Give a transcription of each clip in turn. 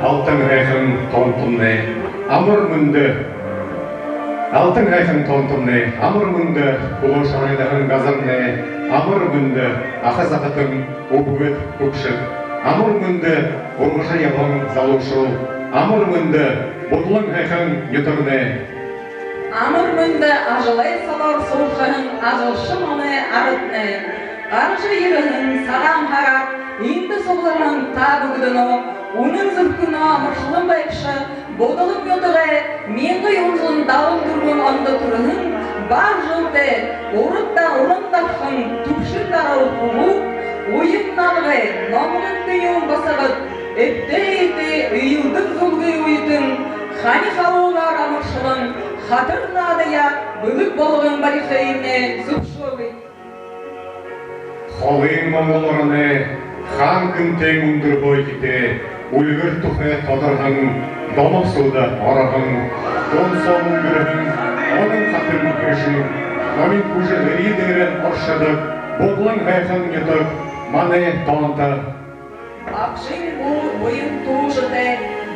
Алтын райхын тонтымны, амыр мүнді. Алтын райхын тонтымны, амыр мүнді, ұлы шарайдағын газымны, амыр мүнді, ақыз ақытын обует көкшік. Амыр мүнді, ұрғыжы явың залушыл, амыр мүнді, бұтлың райхын етірні. Амыр мүнді, ажылай салар соғығын, ажылшы мұны арытны. Қаржы ерігін саған қарап, енді соғыларын табы күдіні. Onun zırhkına mırşılın bayıkşı, bodılıp yotığı, mengi yolcun dağın durgun anda turğın, bağ jıldı, orıtta orındaqın, tüpşür dağıl kuğu, oyun nalığı, namğın tüyün basağıt, etті үйілдің зұлғы ойытын, хани халуылар амыршылын, хатыр надыя, бүлік болығын барихайыны зұпшылы. Холын маңыларыны, хан күнтен ұндыр бой кете, Өлгір тұхы тадырғын, дамық суды арағын, дон соңын бүрігін, оның қатырын көшін, намин көжі ғыридерін ұршыдық, боғлың ғайқын етіп, маны тауынты. Ақшын бұл ойын тұжыды,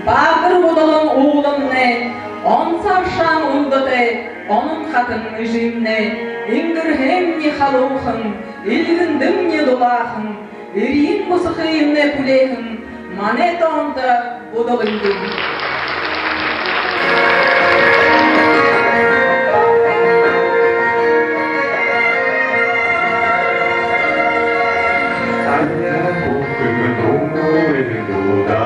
бағыр бұдылың оғылымны, онсар шам ұндыды, оның қатын үжімні, ингірхем не халуқын, илгіндім не долақын, ирин бұсықыйымны пүлейхін, Mane tonta budalındım. Anya kukun tungguin duda,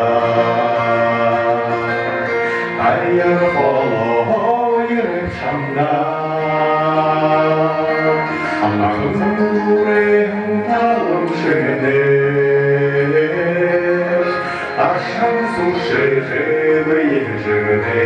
ayar holo yürek şamda, Allah'ın nurun talım şehede. Ашан суши хыбы ежены.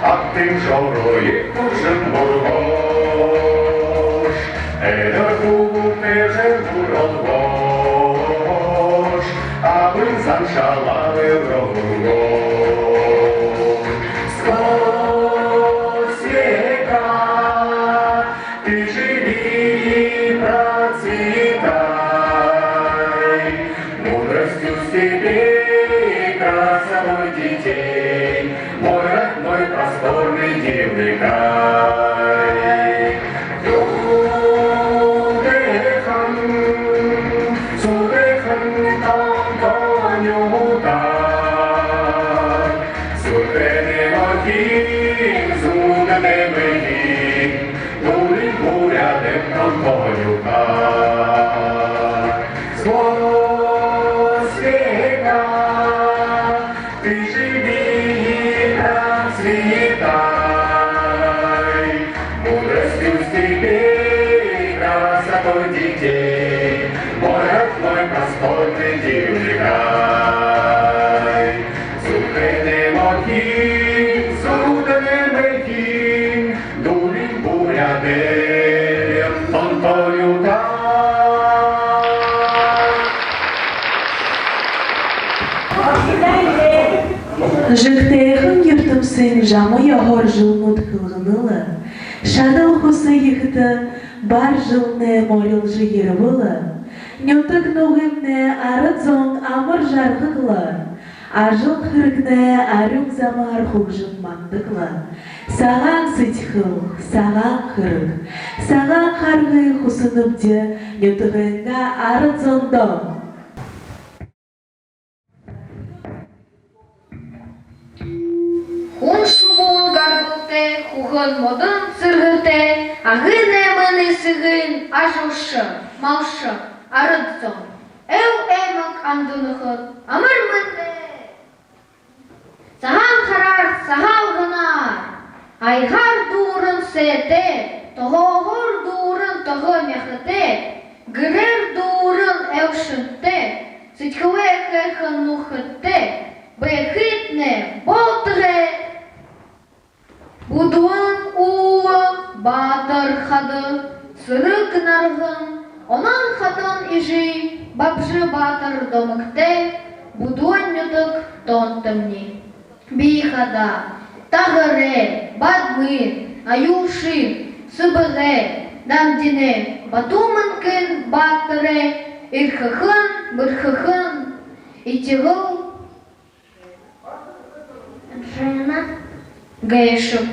Аттың жоройы күшін бұрғош, Әді құлып мәжір бұралғош, Абын саншалары бұрғош. Сквозь века ты живи и процветай, Мудростью в себе и красотой детей, Мой родной просторный дивный край. Судехом тонконю дай, Судене махим, зугане мехим, Дулин бурядем тонконю дай. Сквозь века ты живи и процветай, день, мой родной просторный дивный край. Сухене мокин, судене мекин, дулин бурядер, тонтою там. Жыхтайхын юртымсын жамы яғар жылмыт қылғынылы. Шадыл құсы еқіті бар жылны морил жығыр бұлы. Нютық нұғымны арыт зоң амыр жарғықлы. Ажыл қырықны арюк замар құқжын мандықлы. Саған сытқыл, саған қырық. Саған қарғы құсыныпты нютығынға арыт зоңдың. Хун шубун гаргылте, хугын модын сыргыте, агын эмыны сыгын, ажылшы, малшы, арыдзон. Эу эмок андыныхын, амыр мынды. Саған қарар, сағал ғынар, айғар дурын сәте, тоғығыр дурын тоғы мехіте, гірер дурын әушінте, сытхуэ кэхын нухытте, бэхитне болтыгэ. Будуын уы батыр хады, сырык нарғын, онан хатын ижи, бабжы батыр домыкте, будуын нютык тонтымни. Бихада, тағырэ, бадмын, аюши, сыбыгэ, дандине, батумынкын батырэ, ирхыхын, бырхыхын, итигыл, жена, гайшып.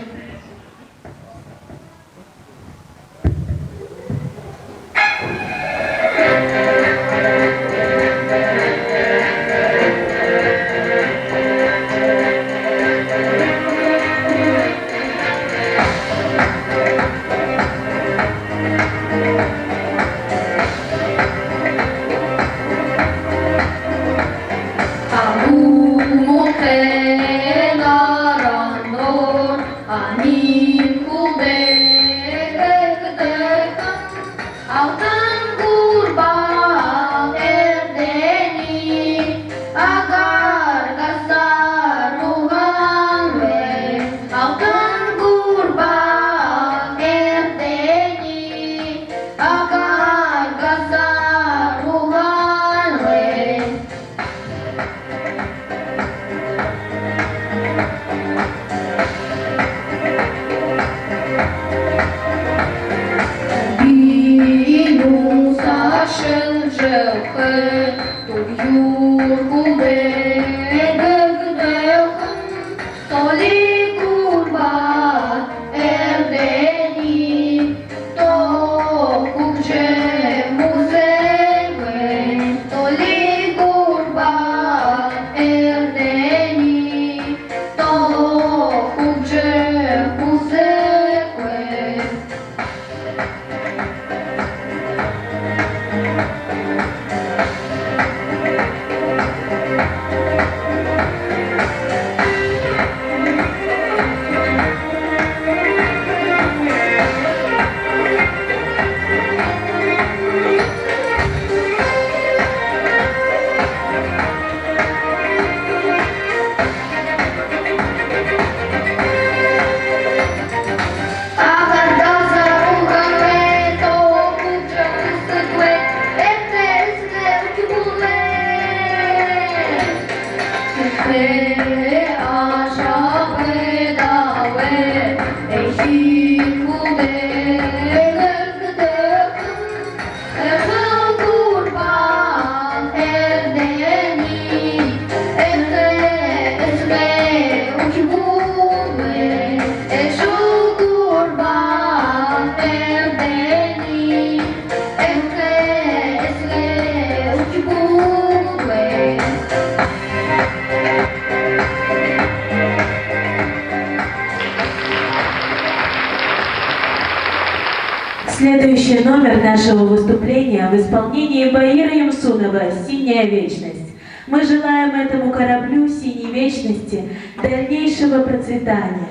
Следующий номер нашего выступления в исполнении Баира Юмсунова «Синяя вечность». Мы желаем этому кораблю синей вечности дальнейшего процветания.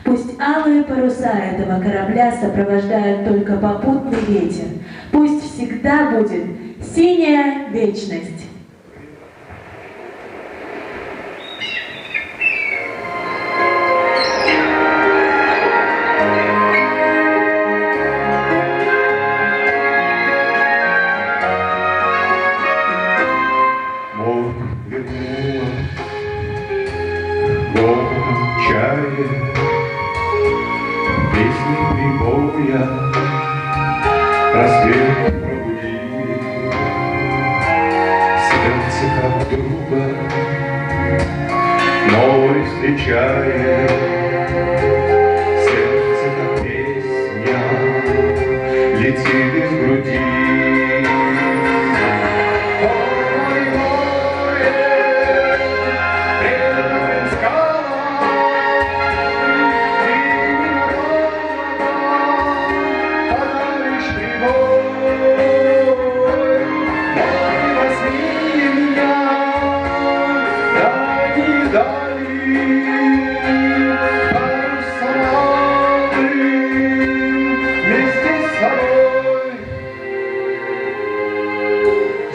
Пусть алые паруса этого корабля сопровождают только попутный ветер. Пусть всегда будет синяя вечность. Песни прибоя, рассвет пробудил, сердце как друга, море встречает, сердце как песня, летит из груди.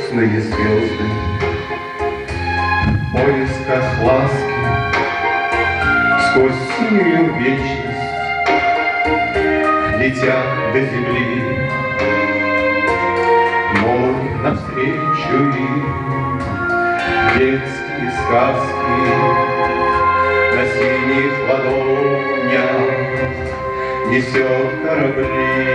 Сные звезды в поисках ласки сквозь синюю вечность летят до земли. Море навстречу им детские сказки на синих ладонях несет корабли.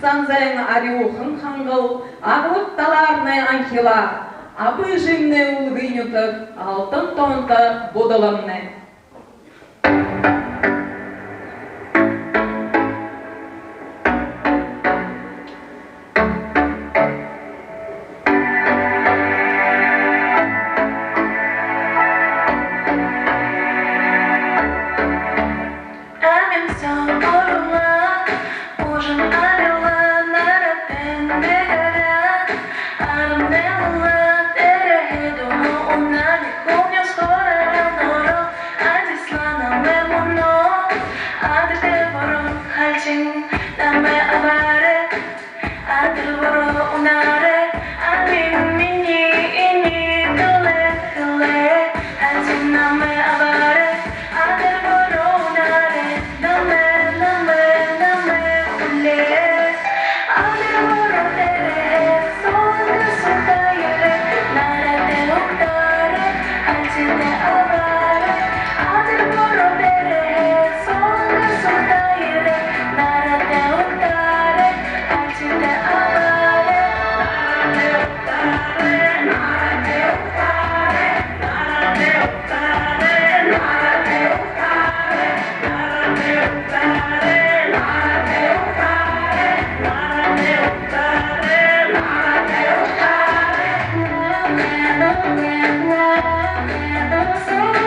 Санзайн арюхын хангыл, ағылып таларны анхила, абы жимне улгынютып, алтын тонты будылымны. So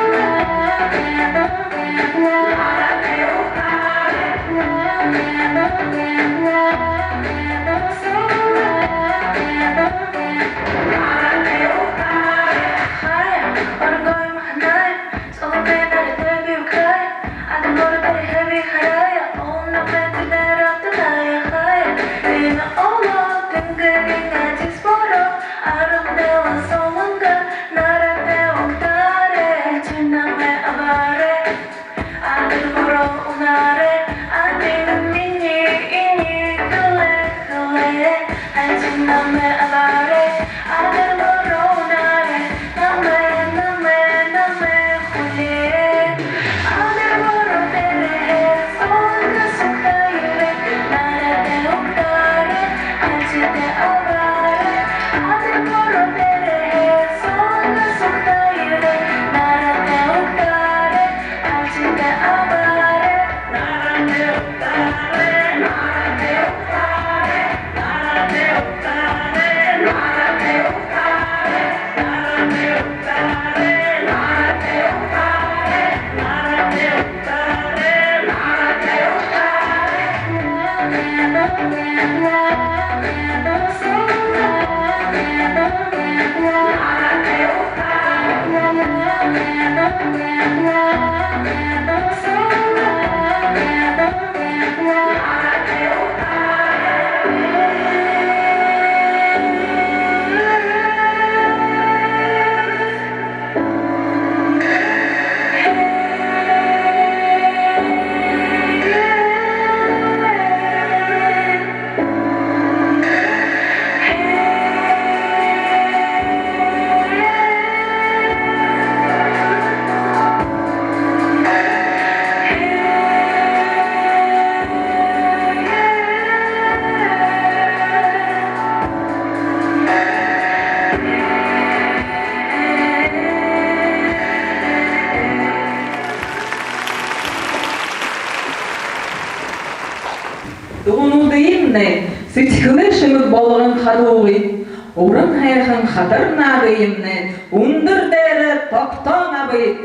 Дону деймне, сетхнешим болгон хадуги, урын хайхан хатарна деймне, ундыр дәрі тоқтан абыйт.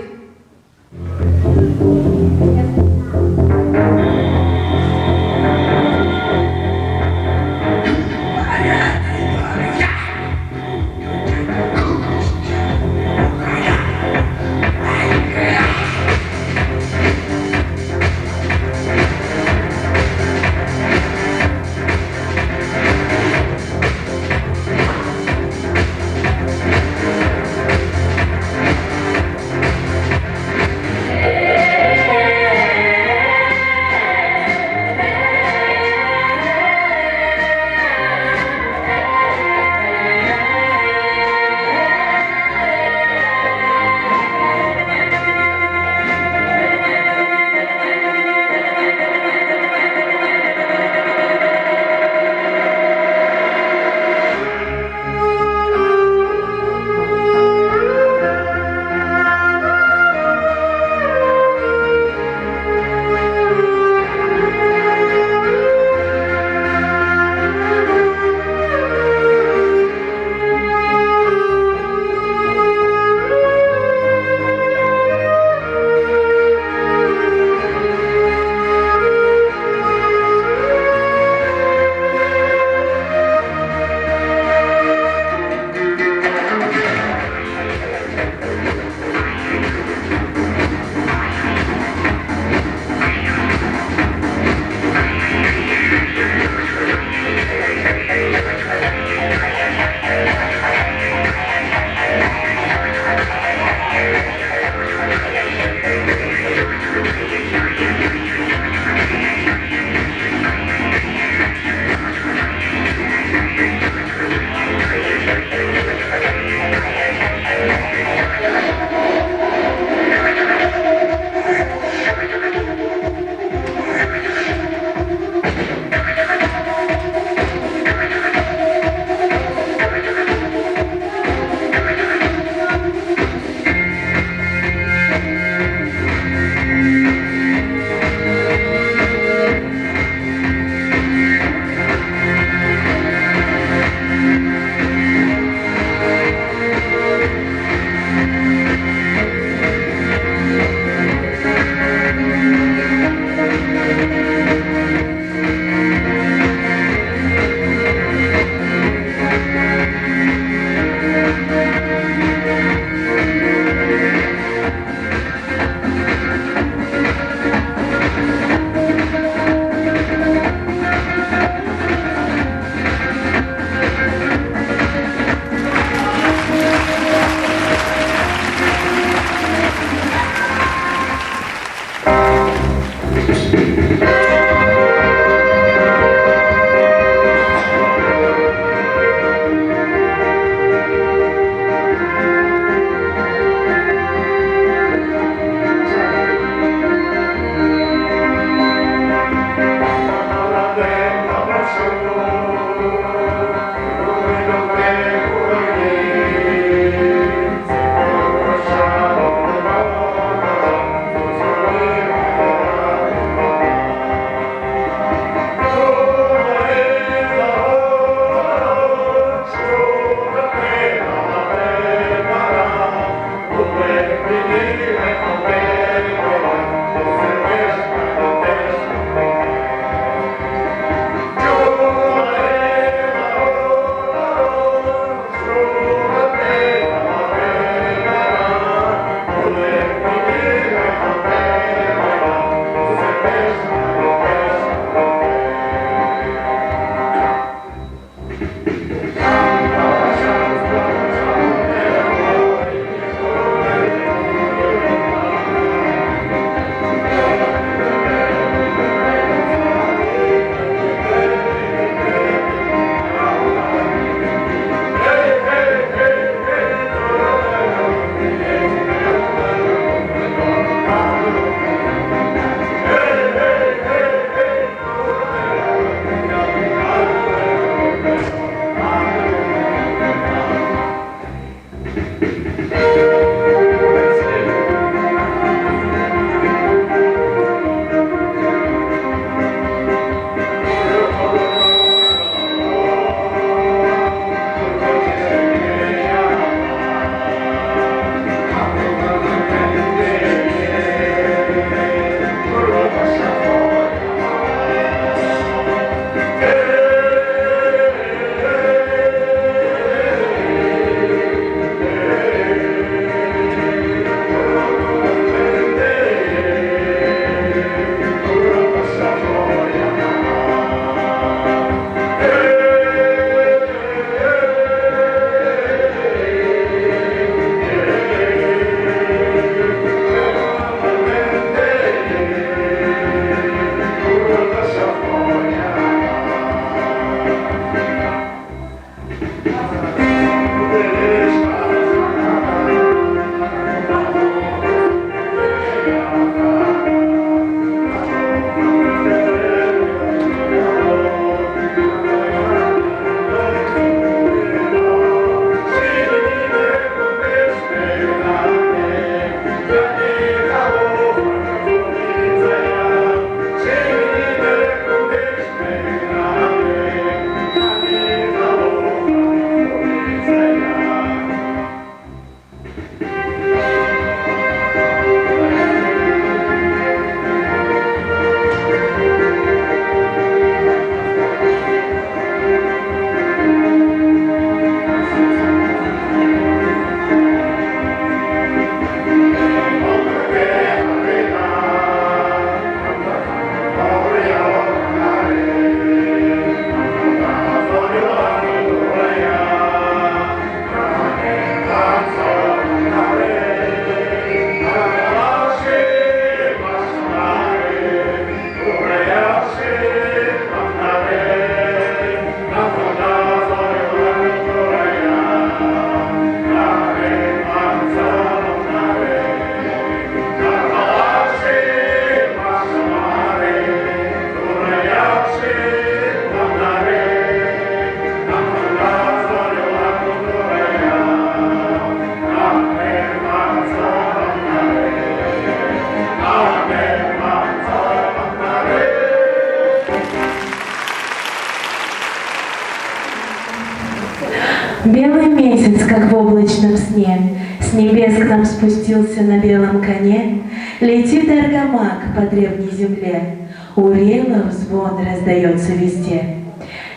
Белый месяц, как в облачном сне, с небес к нам спустился на белом коне. Летит аргамак по древней земле, урелов звон раздается везде.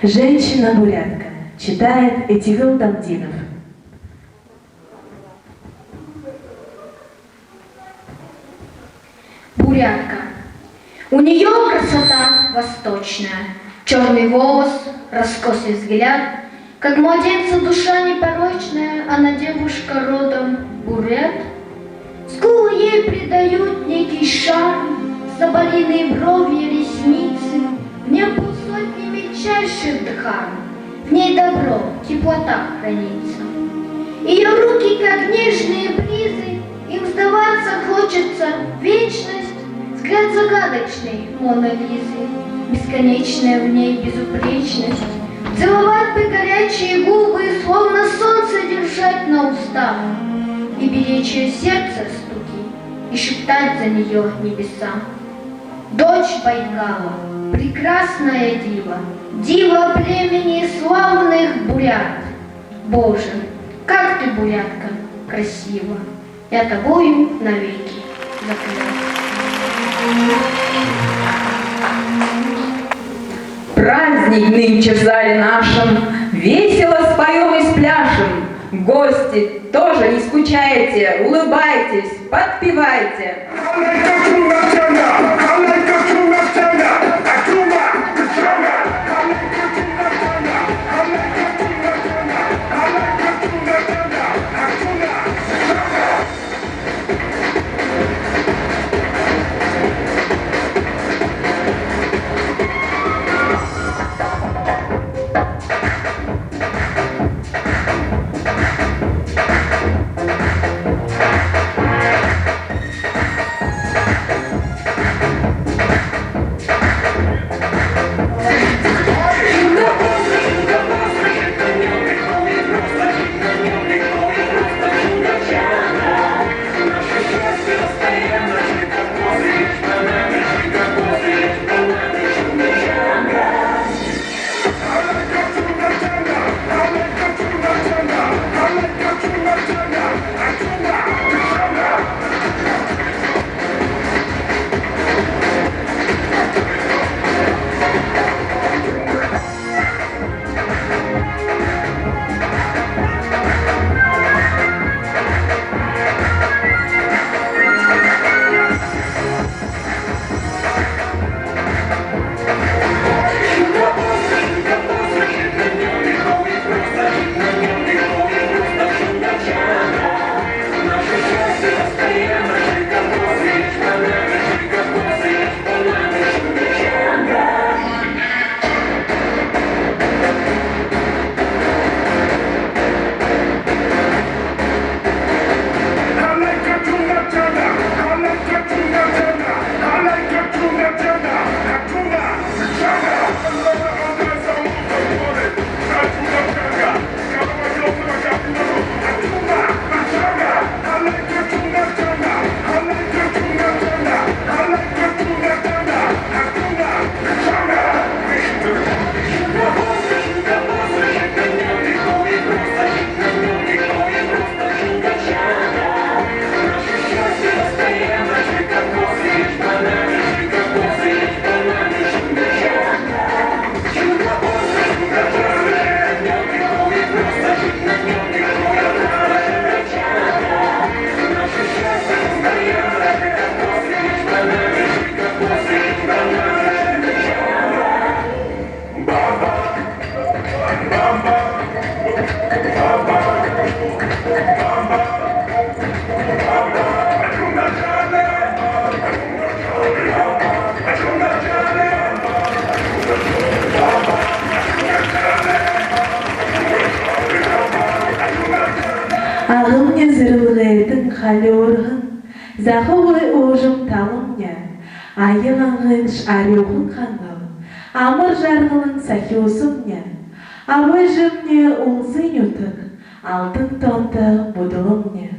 Женщина-бурятка читает Этигел Дамдинов. Бурятка. У нее красота восточная, черный волос, раскосый взгляд, как младенца душа непорочная, она девушка родом бурят. Скулы ей придают некий шарм, соболиные брови и ресницы, в нем полсотни мельчайших дхарм, в ней добро, теплота хранится. Ее руки, как нежные бризы, им сдаваться хочется вечность, взгляд загадочный Мона Лизы, бесконечная в ней безупречность. Целовать бы горячие губы, словно солнце держать на устах, и беречь ее сердце стуки, и шептать за нее небеса. Дочь Байкала, прекрасная дива, дива племени славных бурят. Боже, как ты, бурятка, красива, я тобою навеки заклят. Праздник нынче в зале нашем, весело споем и спляшем. Гости, тоже не скучайте, улыбайтесь, подпевайте. Ағымне зырылғайдың қалы орғын, зақылғай оғжым талымне, айылаңғын шарюғын қаңғыл, амыр жарғылын сахиосымне, авы жымне ұлзын ütік, алтын тонты бұдылымне.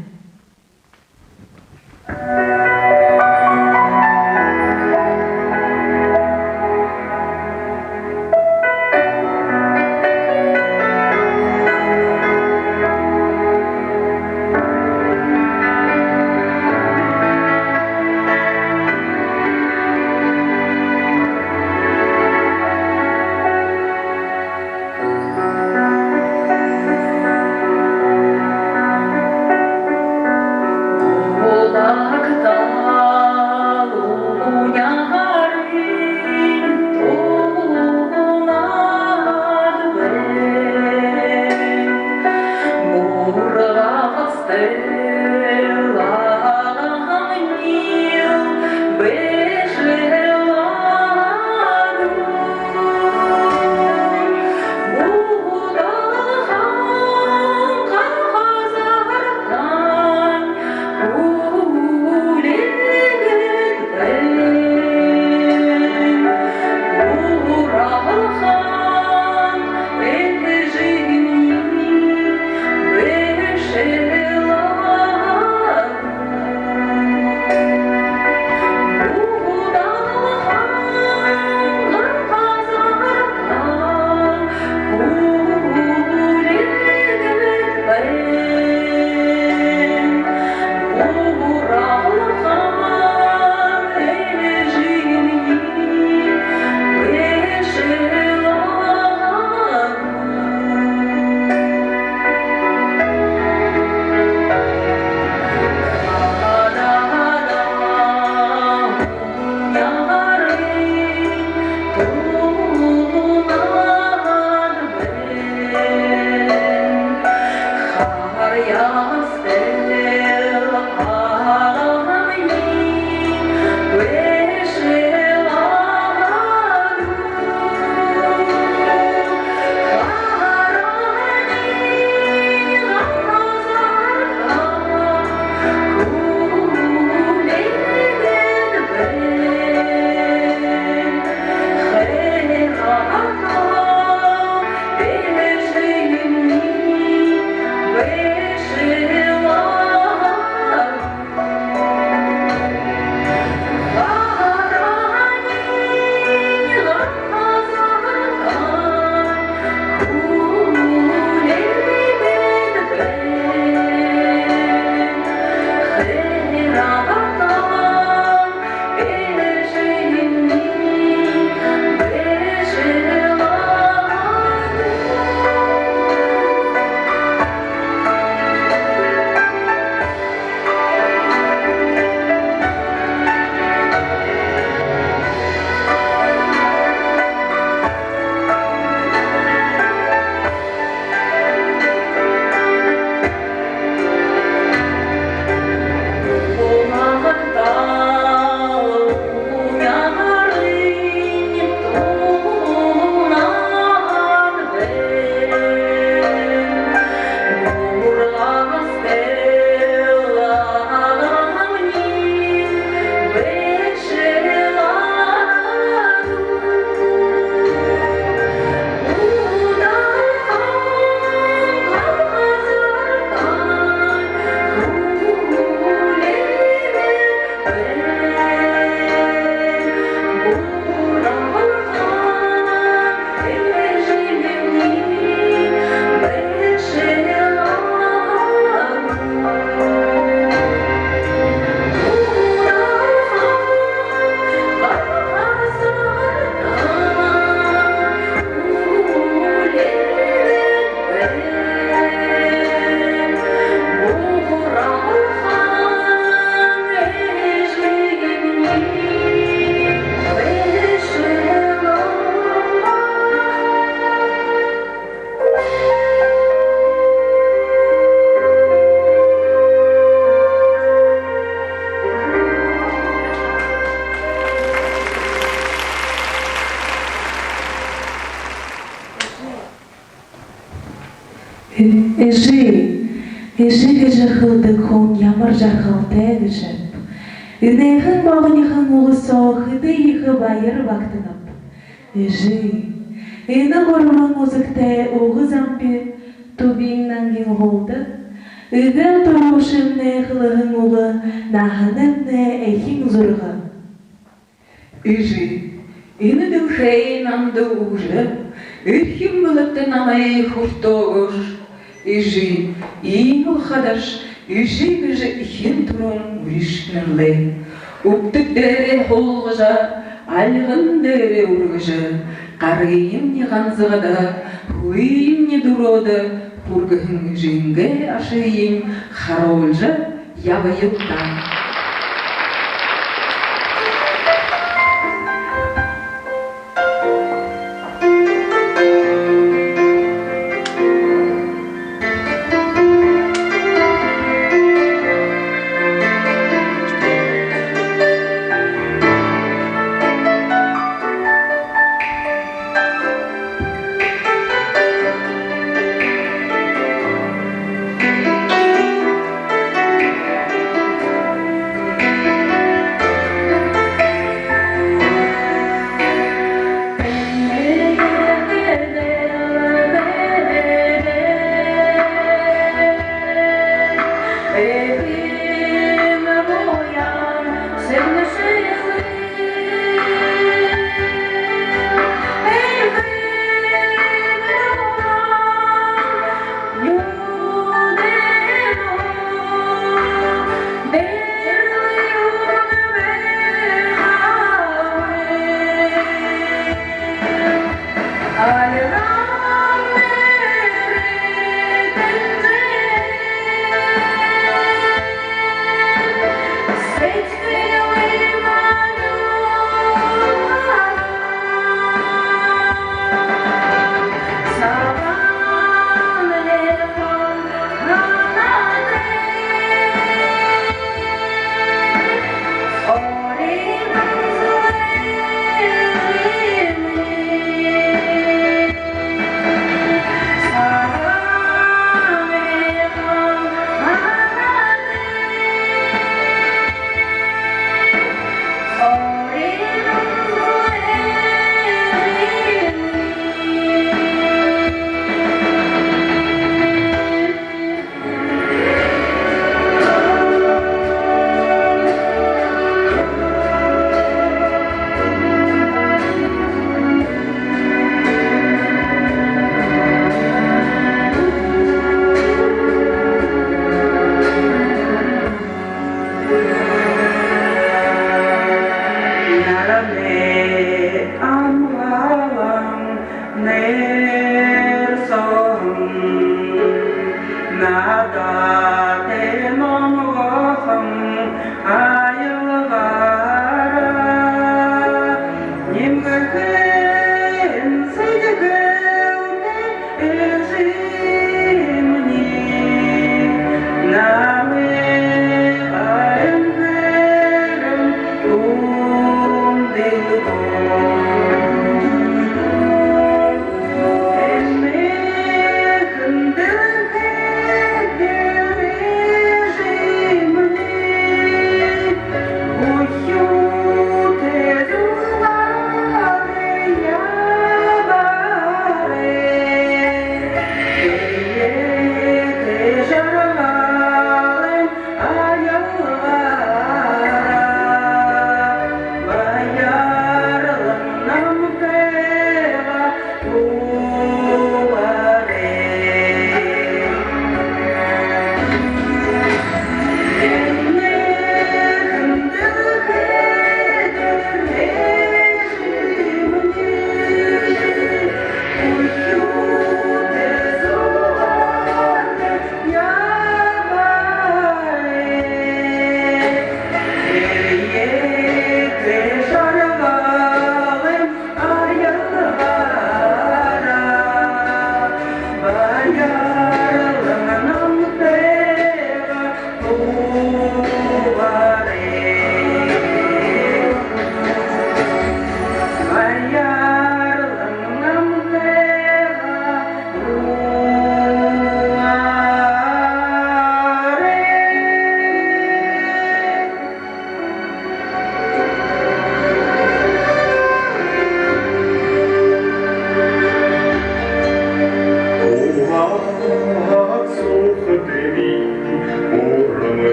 Эжи жахылды кон ямар жахыл тәгішіп. Үнейхін бағынихын ұлысо хыды ихы байыр вақтынып. Эні ғорымын музыкте оғы зампи тубиңнан ген ғолды. Үділ тұрушымны қылығын ұлы нахынымны әйхін зұрғы. Эні дұлхейн анды ұжы, үрхім бұлытты намай хұртоғыш. Иң ұлқадаш, біжі ихін тұрын үрішкінлей. Үптік дәрі қолғыжа, алғын дәрі ұрғыжы. Қарғейім не ғанзығыда, хуйым не дұроды. Құрғын жинге ашыйым, қаролжы явайыптан.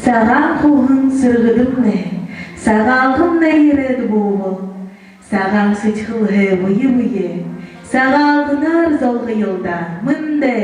Саған қоғын сырғыдым не, сағалғым не ереді болу, саған сұчқыл ғыбы-йыбы, сағалғынар золғы елда мынде.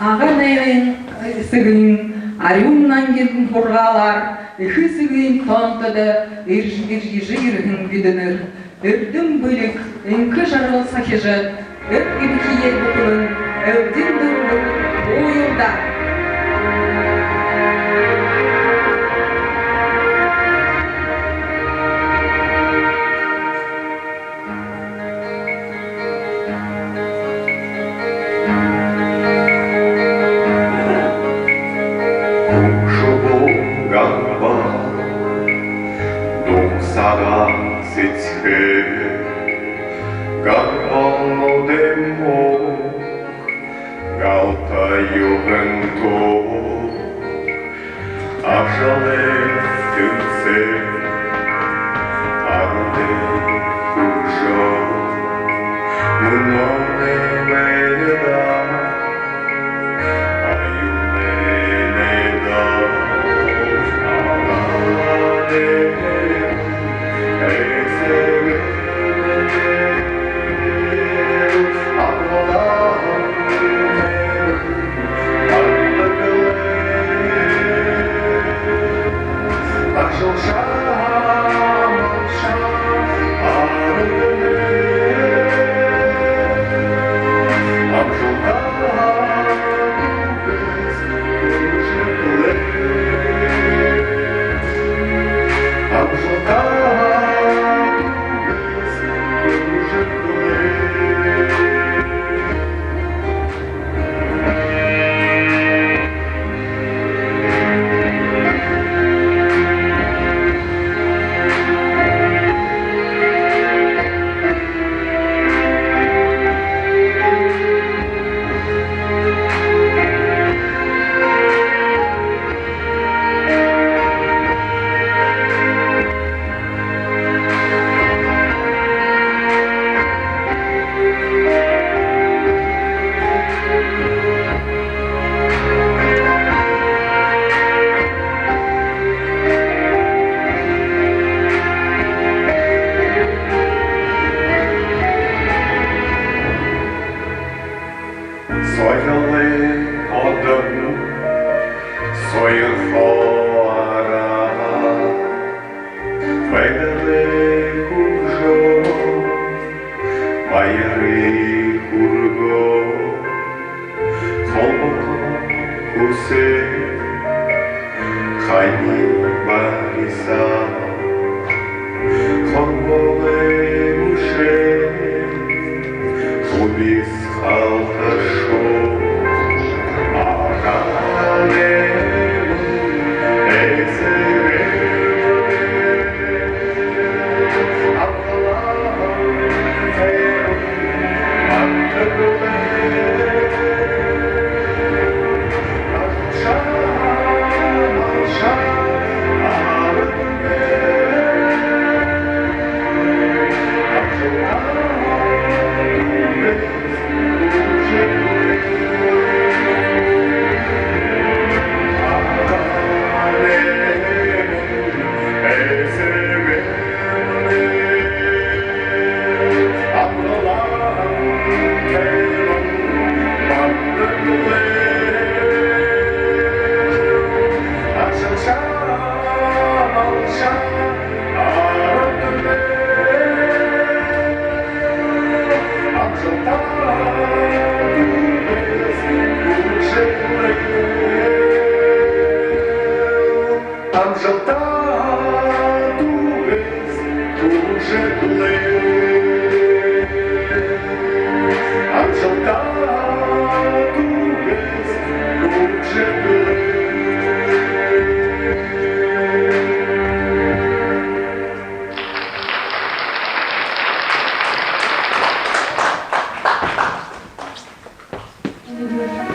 Ағанайын сығын, арюмнан келдің қорғалар, үхі сығын тонтыды, ержігір-ежігірігін бүдінір. Үрдің бөлік, үнкі жарғыл сахижы, үргін киер бұқылын, өрден дұрдың ойылда.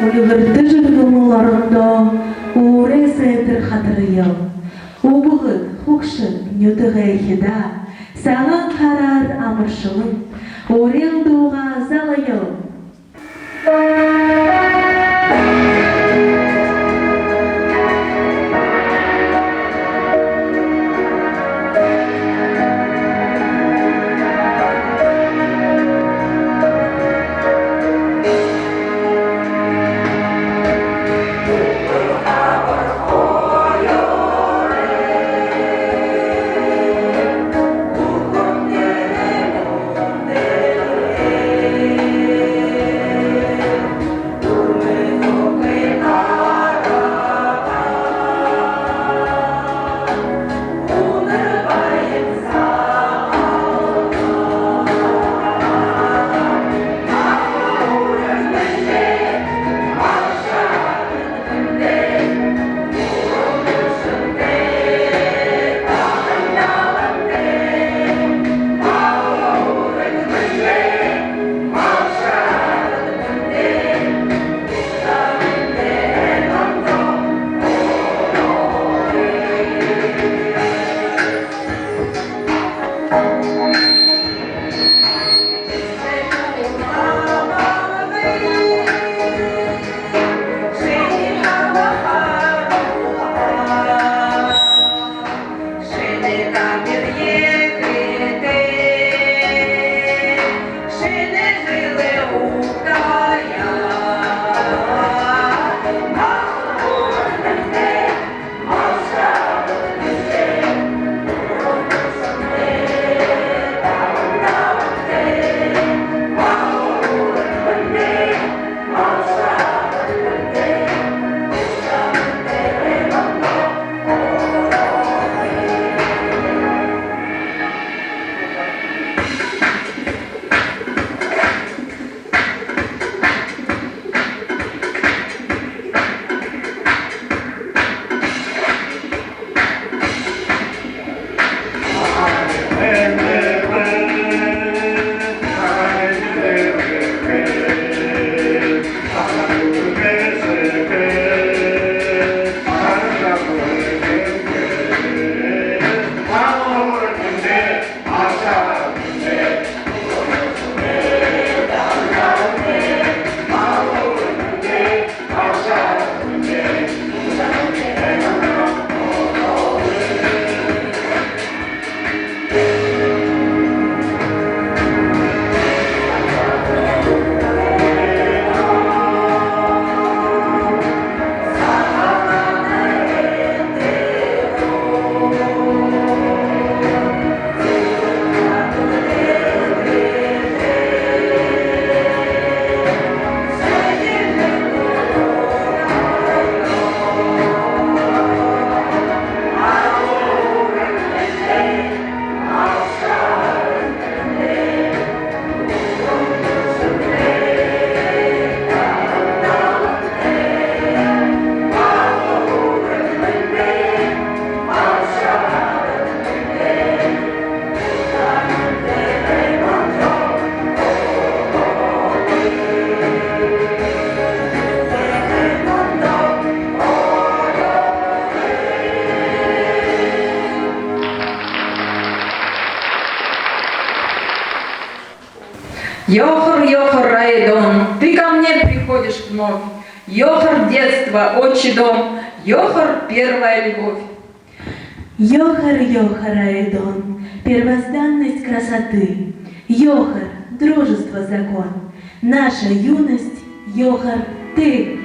Универдыжын гымыларында уре сәйтір хатырыйыл. Убылын, хукшын, нютығы әйхіда, саған қарар амыршылын, орен дуға залайыл. Йохор, Йохор, Райдон, ты ко мне приходишь вновь. Йохор, детство, отчий дом, Йохор, первая любовь. Йохор, Йохор, Айдон, первозданность красоты. Йохор, дружество, закон. Наша юность, Йохор, ты.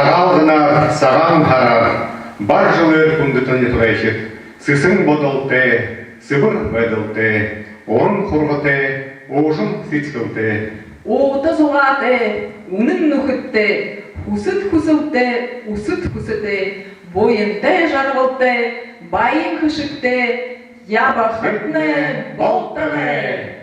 Саралгынар, саган харар, бар жылыр күндүтөн етуайшыт. Сысын бодалте, сыбыр ведалте, орын хургате, ожын сичкылте. Оғыты зоғаты, унын нүхітті, усыт хусылты, усыт хусыты, бойынты жарғылты, байын хышыкты, ябахытны болтыны.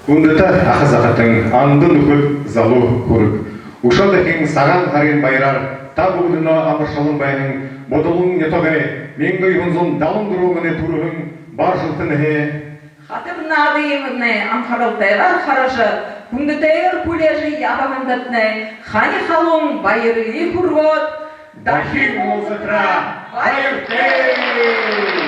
Күндіті ақызақытың андын үкіл залу көрік. Ушадықың саған қарин байрар, та бүгінна амыршалын байының, бодылың етоғай, менгі үйінзон далын дұруғыны тұрығын бар жылтын әе. Хатым надыйымыны амхарылтайғар қарашы, күндітайыр күлежі ябағындатны, хани халың байыры құрғыт, Дахи музыкра, байыртей!